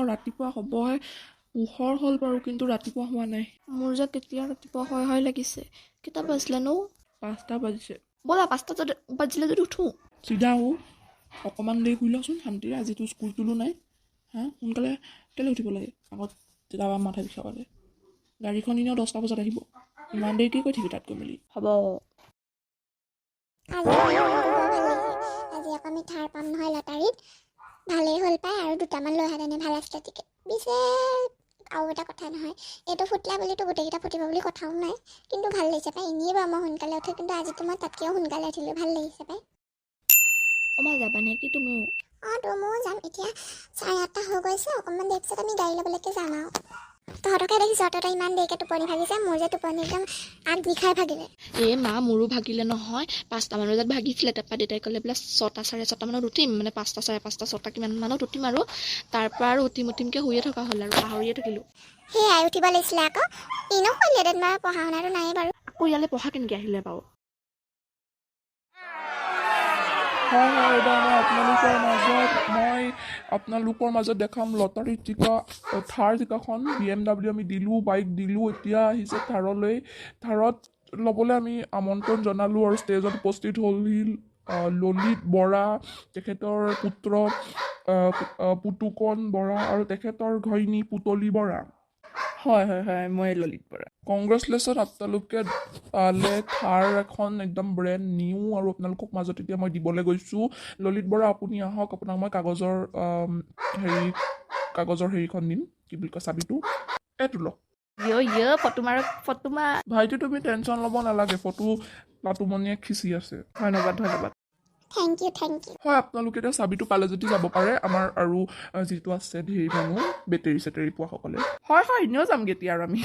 ৰাতিপুৱা হ'বহে, পোহৰ হ'ল বাৰু, কিন্তু ৰাতিপুৱা হোৱা নাই। মোৰ যে কেতিয়া ৰাতিপুৱা হয় লাগিছে। কেইটা বাজিলে নো? 5টা বাজিছে। ব'লা 5টা বাজিলে যদি উঠো। চিধা অকণমান দেৰি শুই লচোন শান্তিৰে, আজিতো স্কুল নাই। সোনকালে কেলৈ উঠিব লাগে? আগত তেতিয়া মাথা বিষাবলে। গাড়ীখন এনেও 10টা বজাত আহিব, ইমান দেৰি কি কৈ থাকিবি তাত গৈ মেলি। হ'ব। আজি আকৌ আমি থাৰ পাম নহয় লটাৰীত। ভালেই হ'ল পাই, আৰু 2টামান লৈ অহা তেনে ভাল আছিলে টিকেট। পিছে আৰু এটা কথা নহয়, এইটো ফুটিলা বুলিতো গোটেইকেইটা ফুটিব বুলি কথাও নাই, কিন্তু ভাল লাগিছে পাই। এনেই বাৰু মই সোনকালে উঠো, কিন্তু আজিতো মই তাতকৈও সোনকালে উঠিলোঁ, ভাল লাগিছে পাই। অমা যাবা নেকি তুমিও? তো ময়ো যাম। এতিয়া 8:30 হৈ গৈছে, অকণমান দেৰি পিছত আমি গাড়ী ল'বলৈকে যাম আৰু। তহঁতকে দেখিছোঁ তহঁতৰ ইমান দেৰিকৈ টোপনি ভাগিছে, মোৰ যে টোপনি একদম আগ বিষাই ভাগিলে। মা মোৰো ভাগিলে নহয়, 5টামান বজাত ভাগিছিলে। তাৰপৰা দেউতাই ক'লে বোলে 6টা 6:30 মানত উঠিম, মানে 5টা 5:30 6টা কিমান মানত উঠিম, আৰু তাৰপৰা আৰু উঠিমকে শুয়ে থকা হ'ল আৰু পাহৰিয়ে থাকিলোঁ। সেয়াই উঠিব লাগিছিলে আকৌ, এনেও শুনিলেহেঁতেন বাৰু, পঢ়া শুনাটো নাই বাৰু। আকৌ ইয়ালৈ পঢ়া কেনেকৈ আহিলে বাৰু? এইবাৰ আপোনালোকৰ মাজত দেখাম লটাৰীত জিকা থাৰ জিকাখন BMW আমি দিলোঁ, বাইক দিলোঁ। এতিয়া আহিছে থাৰলৈ। থাৰত ল'বলৈ আমি আমন্ত্ৰণ জনালোঁ আৰু ষ্টেজত উপস্থিত হ'লহি ললিত বৰা, তেখেতৰ পুত্ৰ পুতুকন বৰা, আৰু তেখেতৰ ঘৈণী পুতলি বৰা। হয়, মই ললিত বৰা। কংগ্ৰেচুলেশ্যন, আপোনালোকে পালে থাৰ এখন একদম ব্ৰেণ্ড নিউ, আৰু আপোনালোকক মাজত এতিয়া মই দিবলৈ গৈছোঁ। ললিত বৰা আপুনি আহক, আপোনাক মই কাগজৰ হেৰিখন দিম, কি বুলি কয়, চাবিটো এইটো লওক। ফটো মাৰ। ভাইটি তুমি টেনশ্যন ল'ব নালাগে, ফটো লাটুমণিয়ে খিচি আছে। ধন্যবাদ। Thank you. হয়, আপোনালোকে এতিয়া চাবিটো পালে যদি যাব পাৰে, আমাৰ আৰু যিটো আছে ধেৰ মানুহ বেটেৰী চেটেৰী পোৱাসকলে। হয় এনেও যামগৈ এতিয়া আৰু আমি।